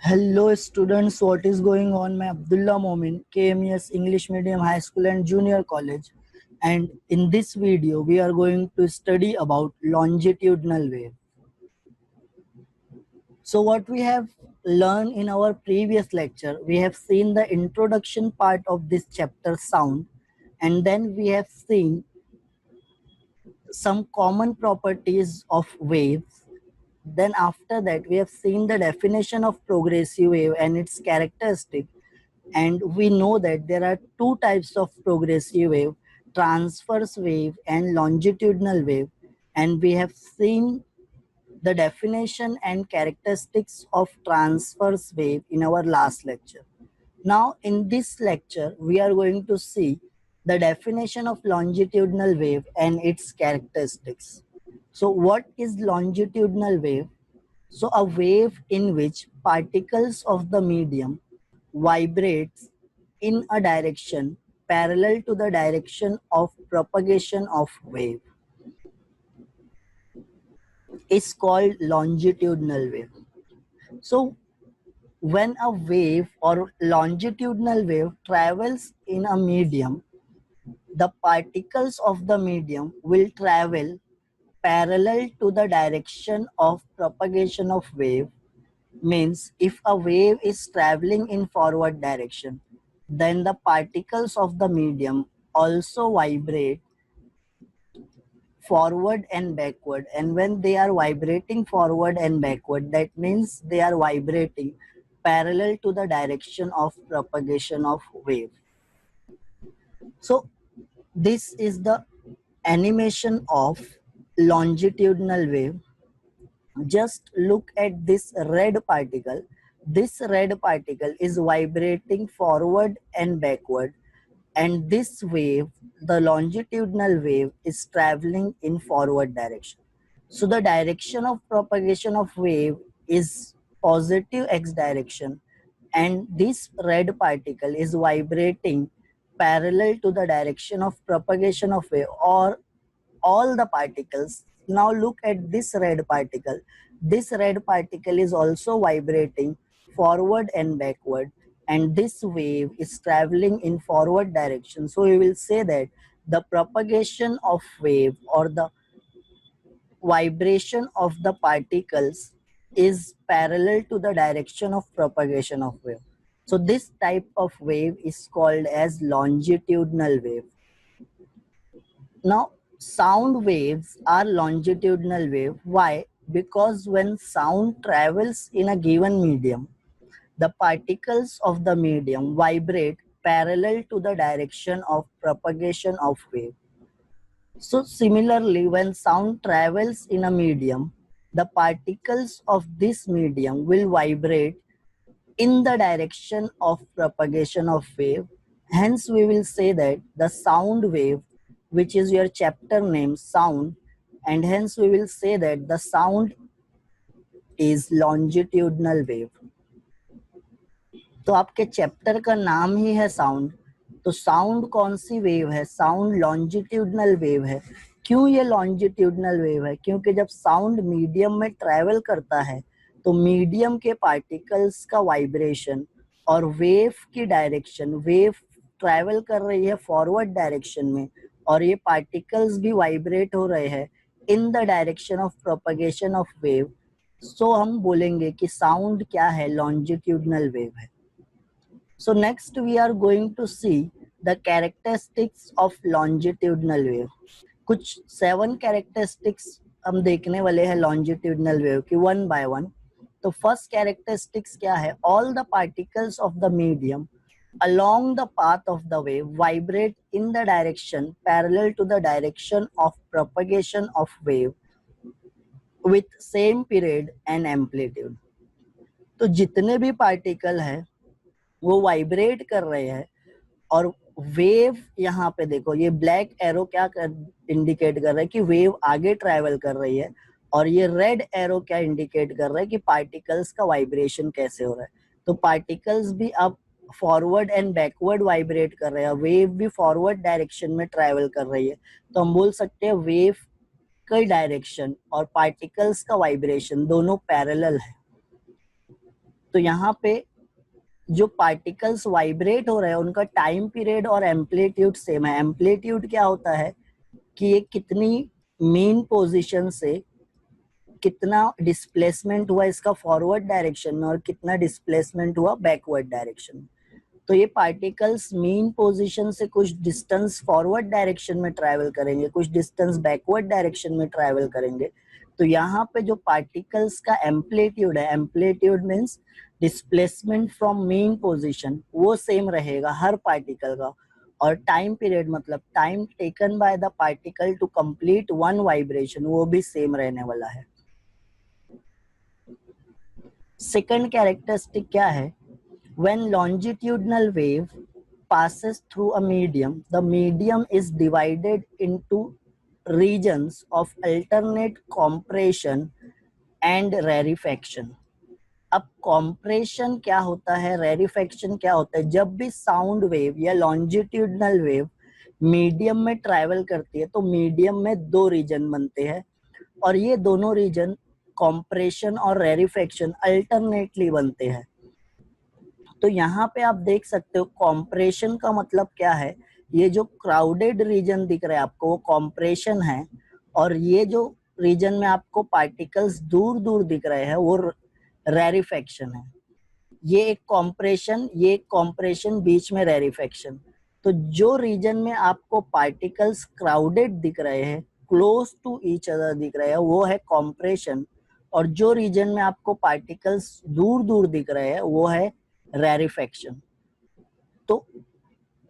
Hello students, what is going on? मैं Abdullah Momin, KMES English Medium High School and Junior College, and in this video we are going to study about longitudinal wave. So what we have learned in our previous lecture, we have seen the introduction part of this chapter, sound, and then we have seen some common properties of waves. Then after that we have seen the definition of progressive wave and its characteristic, and we know that there are two types of progressive wave, transverse wave and longitudinal wave, and we have seen the definition and characteristics of transverse wave in our last lecture. Now in this lecture we are going to see the definition of longitudinal wave and its characteristics. So what is longitudinal wave? So a wave in which particles of the medium vibrates in a direction parallel to the direction of propagation of wave is called longitudinal wave. So when a wave or longitudinal wave travels in a medium, the particles of the medium will travel parallel to the direction of propagation of wave. Means if a wave is traveling in forward direction, then the particles of the medium also vibrate forward and backward, and when they are vibrating forward and backward, that means they are vibrating parallel to the direction of propagation of wave. So this is the animation of longitudinal wave. Just look at this red particle. This red particle is vibrating forward and backward, and this wave, the longitudinal wave, is traveling in forward direction. So the direction of propagation of wave is positive x direction, and this red particle is vibrating parallel to the direction of propagation of wave, or all the particles. Now look at this red particle. This red particle is also vibrating forward and backward, and this wave is traveling in forward direction. So we will say that the propagation of wave or the vibration of the particles is parallel to the direction of propagation of wave. So this type of wave is called as longitudinal wave. Now, sound waves are longitudinal wave. Why? Because when sound travels in a given medium, the particles of the medium vibrate parallel to the direction of propagation of wave. So similarly, when sound travels in a medium, the particles of this medium will vibrate in the direction of propagation of wave. Hence, we will say that the sound wave, which is your chapter name, sound, and hence we will say that the sound is longitudinal wave. तो आपके chapter का नाम ही है sound, तो sound कौन सी wave है? Sound longitudinal wave है. क्यों ये लॉन्जिट्यूडनल वेव है? क्योंकि जब साउंड मीडियम में ट्रैवल करता है तो मीडियम के पार्टिकल्स का वाइब्रेशन और वेव की डायरेक्शन, वेव ट्रैवल कर रही है फॉरवर्ड डायरेक्शन में और ये पार्टिकल्स भी वाइब्रेट हो रहे हैं in the direction of propagation of wave. So हम बोलेंगे कि साउंड क्या है? लॉन्जिट्यूडनल वेव है. So next we are going to see the characteristics of longitudinal wave. कुछ 7 characteristics हम देखने वाले हैं longitudinal wave की one by one. तो first characteristics क्या है? All the particles of the medium along the path of the wave vibrate in the direction parallel to the direction of propagation of wave with same period and amplitude. तो जितने भी particle है वो vibrate कर रहे हैं और wave, यहाँ पे देखो ये ब्लैक एरो क्या इंडिकेट कर रहा है कि वेव आगे ट्रैवल कर रही है, और ये रेड एरो क्या इंडिकेट कर रहा है कि पार्टिकल्स का वाइब्रेशन कैसे हो रहा है. तो पार्टिकल्स भी अब फॉरवर्ड एंड बैकवर्ड वाइब्रेट कर रहे हैं, वेव भी फॉरवर्ड डायरेक्शन में ट्रैवल कर रही है. तो हम बोल सकते हैं वेव का डायरेक्शन और पार्टिकल्स का वाइब्रेशन दोनों पैरेलल है. तो यहाँ पे जो पार्टिकल्स वाइब्रेट हो रहे हैं उनका टाइम पीरियड और एम्पलीट्यूड सेम है। एम्पलीट्यूड क्या होता है कि ये कितनी मीन पोजीशन से कितना डिस्प्लेसमेंट हुआ इसका फॉरवर्ड डायरेक्शन में और कितना डिस्प्लेसमेंट हुआ बैकवर्ड डायरेक्शन में। तो ये पार्टिकल्स मीन पोजीशन से कुछ डिस्टेंस फॉरवर्ड डायरेक्शन में ट्रैवल करेंगे, कुछ डिस्टेंस बैकवर्ड डायरेक्शन में ट्रैवल करेंगे। तो यहाँ पे जो पार्टिकल्स का एम्पलीट्यूड है, amplitude means displacement from mean position, वो सेम रहेगा हर पार्टिकल का। और टाइम पीरियड मतलब time taken by the particle to complete one vibration, वो भी सेम रहने वाला है। सेकंड कैरेक्टरिस्टिक क्या है? When longitudinal wave passes through a medium, the medium is divided into regions of alternate compression and rarefaction. अब compression क्या होता है, rarefaction क्या होता है? जब भी sound wave या longitudinal wave मीडियम में ट्रैवल करती है तो मीडियम में दो रीजन बनते हैं और ये दोनों रीजन कॉम्प्रेशन और रेरिफेक्शन अल्टरनेटली बनते हैं। तो यहाँ पे आप देख सकते हो कॉम्प्रेशन का मतलब क्या है, ये जो क्राउडेड रीजन दिख रहा है आपको वो कॉम्प्रेशन है, और ये जो रीजन में आपको पार्टिकल्स दूर दूर दिख रहे हैं वो रेरिफेक्शन है। ये एक कॉम्प्रेशन बीच में रेरिफेक्शन। तो जो रीजन में आपको पार्टिकल्स क्राउडेड दिख रहे हैं, क्लोज टू ईच अदर दिख रहे हैं, वो है कॉम्प्रेशन, और जो रीजन में आपको पार्टिकल्स दूर दूर दिख रहे हैं वो है रेरिफेक्शन। तो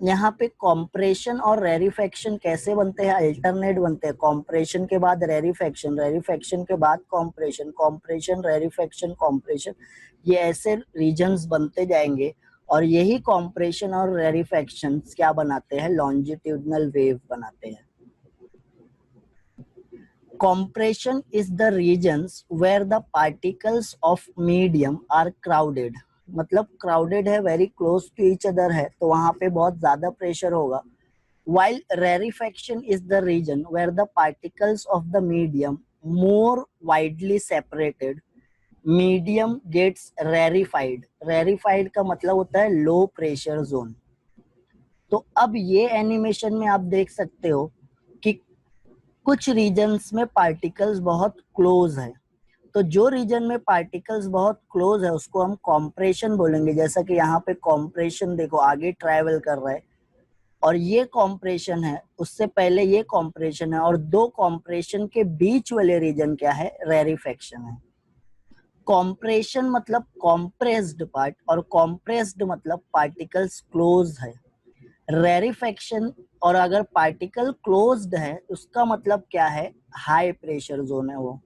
यहाँ पे कॉम्प्रेशन और रेरिफेक्शन कैसे बनते हैं? अल्टरनेट बनते हैं। कॉम्प्रेशन के बाद रेरिफेक्शन, रेरिफेक्शन के बाद कॉम्प्रेशन, कॉम्प्रेशन रेरिफेक्शन कॉम्प्रेशन, ये ऐसे रीजन्स बनते जाएंगे और यही कॉम्प्रेशन और रेरिफेक्शन क्या बनाते हैं? लॉन्जिट्यूडनल वेव बनाते हैं। Compression is the regions where the particles of medium are crowded. मतलब crowded है, very close to each other है, तो वहां पे बहुत ज्यादा प्रेशर होगा। While rarefaction is the region where the particles of the medium more widely separated, medium gets rarefied. Rarefied का मतलब होता है लो प्रेशर जोन। तो अब ये एनिमेशन में आप देख सकते हो कि कुछ रीजन्स में पार्टिकल्स बहुत क्लोज है। तो जो रीजन में पार्टिकल्स बहुत क्लोज है उसको हम कॉम्प्रेशन बोलेंगे। जैसा कि यहाँ पे कॉम्प्रेशन देखो आगे ट्रैवल कर रहा है और ये कॉम्प्रेशन है, उससे पहले ये कॉम्प्रेशन है, और दो कॉम्प्रेशन के बीच वाले रीजन क्या है? रेरिफेक्शन है। कॉम्प्रेशन मतलब कॉम्प्रेस्ड पार्ट और कॉम्प्रेस्ड मतलब पार्टिकल्स क्लोज है। रेरिफेक्शन और अगर पार्टिकल क्लोज्ड है उसका मतलब क्या है? हाई प्रेशर जोन है वो।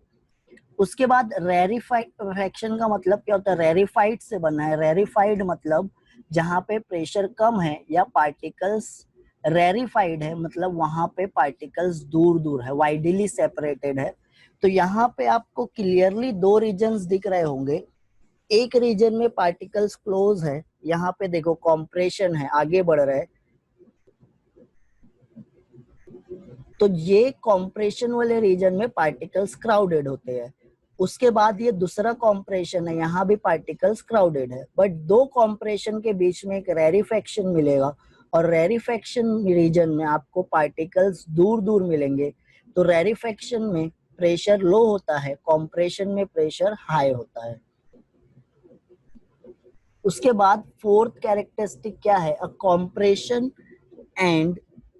उसके बाद रेरिफेक्शन का मतलब क्या होता है? रेरिफाइड से बना है। रेरिफाइड मतलब जहाँ पे प्रेशर कम है या पार्टिकल्स रेरिफाइड है, मतलब वहां पे पार्टिकल्स दूर दूर है, वाइडली सेपरेटेड है। तो यहाँ पे आपको क्लियरली दो रीजन्स दिख रहे होंगे। एक रीजन में पार्टिकल्स क्लोज है, यहाँ पे देखो कॉम्प्रेशन है, आगे बढ़ रहा है, तो ये कॉम्प्रेशन वाले रीजन में पार्टिकल्स क्राउडेड होते हैं। उसके बाद ये दूसरा कॉम्प्रेशन है, यहाँ भी पार्टिकल्स क्राउडेड है, बट दो कॉम्प्रेशन के बीच में एक रेरिफेक्शन मिलेगा और रेरिफेक्शन रीजन में आपको पार्टिकल्स दूर दूर मिलेंगे। तो रेरिफेक्शन में प्रेशर लो होता है, कॉम्प्रेशन में प्रेशर हाई होता है। उसके बाद फोर्थ कैरेक्टरिस्टिक क्या है? A compression and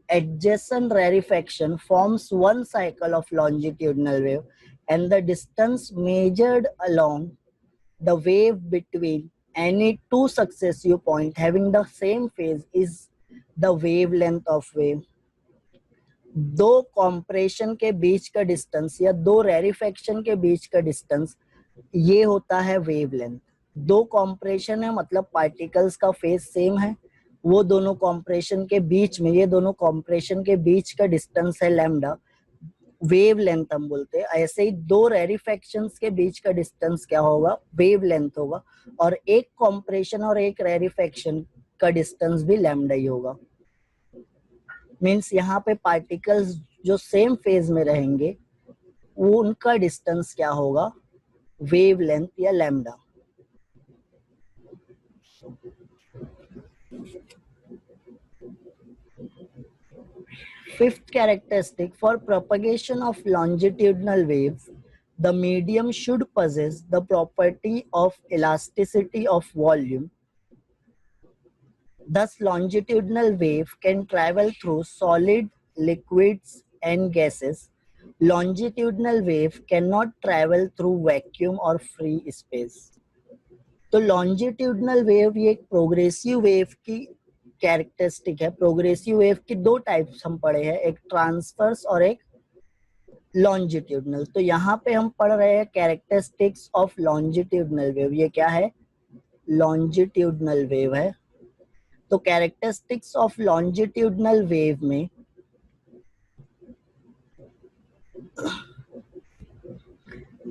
adjacent rarefaction forms one cycle of longitudinal wave, and the distance measured along the wave between any two successive points having the same phase is the wavelength of wave. दो compression के बीच का distance या दो rarefaction के बीच का distance, ये होता है वेवलेंथ। दो कॉम्प्रेशन है मतलब पार्टिकल्स का फेज सेम है, वो दोनों कॉम्प्रेशन के बीच में, ये दोनों कॉम्प्रेशन के बीच का डिस्टेंस है लैम्डा, वेवलेंथ हम बोलते हैं। ऐसे ही दो रेरिफेक्शंस के बीच का डिस्टेंस क्या होगा? वेवलेंथ होगा। और एक कॉम्प्रेशन और एक रेरिफेक्शन का डिस्टेंस भी लैम्डा ही होगा। मीन्स यहाँ पे पार्टिकल्स जो सेम फेज में रहेंगे वो उनका डिस्टेंस क्या होगा? वेवलेंथ या lambda. Fifth characteristic, for propagation of longitudinal waves, the medium should possess the property of elasticity of volume. Thus, longitudinal wave can travel through solid, liquids, and gases. Longitudinal wave cannot travel through vacuum or free space. तो longitudinal wave ये एक progressive wave की characteristic है. Progressive wave की दो types हम पढ़े हैं, एक ट्रांसवर्स और एक लॉन्जिट्यूडनल. तो यहाँ पे हम पढ़ रहे हैं कैरेक्टरिस्टिक्स ऑफ लॉन्जिट्यूडनल वेव. ये क्या है? लॉन्जिट्यूडनल वेव है. तो कैरेक्टरिस्टिक्स ऑफ लॉन्जिट्यूडनल वेव में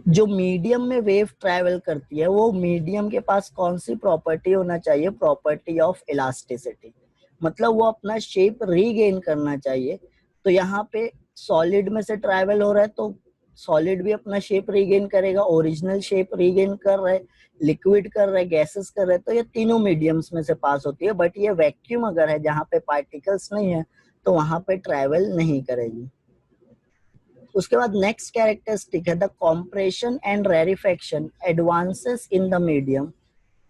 जो मीडियम में वेव ट्रैवल करती है वो मीडियम के पास कौन सी प्रॉपर्टी होना चाहिए? Property of elasticity. मतलब वो अपना शेप रीगेन करना चाहिए. तो यहाँ पे सॉलिड में से ट्रैवल हो रहा है तो सॉलिड भी अपना शेप रीगेन करेगा, ओरिजिनल शेप रीगेन कर रहा है, लिक्विड कर रहा है, गैसेस कर रहा है. तो ये तीनों मीडियम्स में से पास होती है. बट ये वैक्यूम अगर है जहाँ पे पार्टिकल्स नहीं है तो वहां पे ट्रैवल नहीं करेगी. उसके बाद नेक्स्ट कैरेक्टरिस्टिक है the compression and rarefaction advances in the medium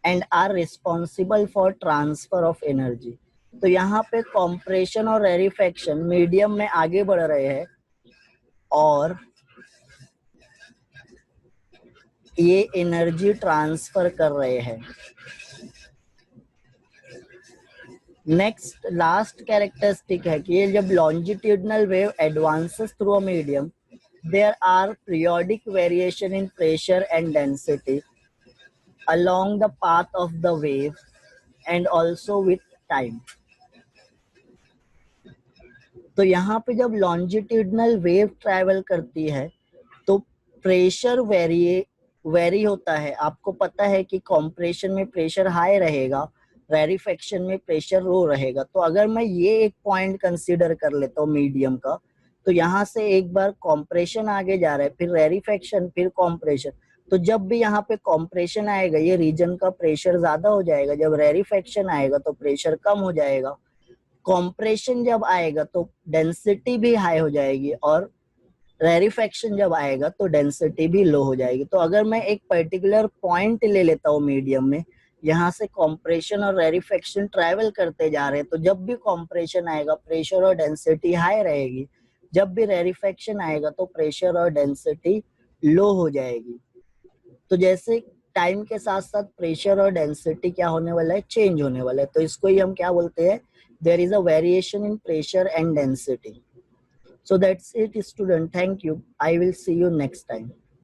and are responsible for transfer of energy. तो यहाँ पे कॉम्प्रेशन और रेरिफेक्शन मीडियम में आगे बढ़ रहे हैं और ये एनर्जी ट्रांसफर कर रहे हैं. नेक्स्ट लास्ट कैरेक्टरिस्टिक है कि ये जब longitudinal wave advances through a medium there are periodic variation in pressure and density along the path of the wave and also with time. तो यहाँ पे जब longitudinal wave travel करती है तो प्रेशर वेरी होता है. आपको पता है कि कॉम्प्रेशन में प्रेशर हाई रहेगा, रेरिफेक्शन में प्रेशर लो रहेगा. तो अगर मैं ये एक पॉइंट कंसीडर कर लेता हूँ मीडियम का, तो यहाँ से एक बार कॉम्प्रेशन आगे जा रहा है, फिर रेरिफेक्शन, फिर कॉम्प्रेशन. तो जब भी यहाँ पे कॉम्प्रेशन आएगा ये रीजन का प्रेशर ज्यादा हो जाएगा, जब रेरिफेक्शन आएगा तो प्रेशर कम हो जाएगा. कॉम्प्रेशन जब आएगा तो डेंसिटी भी हाई हो जाएगी और रेरिफेक्शन जब आएगा तो डेंसिटी भी लो हो जाएगी. तो अगर मैं एक पर्टिकुलर पॉइंट ले लेता हूँ मीडियम में, यहाँ से कॉम्प्रेशन और रेरिफेक्शन ट्रैवल करते जा रहे हैं, तो जब भी कॉम्प्रेशन आएगा प्रेशर और डेंसिटी हाई रहेगी, जब भी रेरिफेक्शन आएगा तो प्रेशर और डेंसिटी लो हो जाएगी. तो जैसे टाइम के साथ साथ प्रेशर और डेंसिटी क्या होने वाला है? चेंज होने वाला है. तो इसको ही हम क्या बोलते हैं? There is a variation in pressure and density. So that's it, student. Thank you. I will see you next time.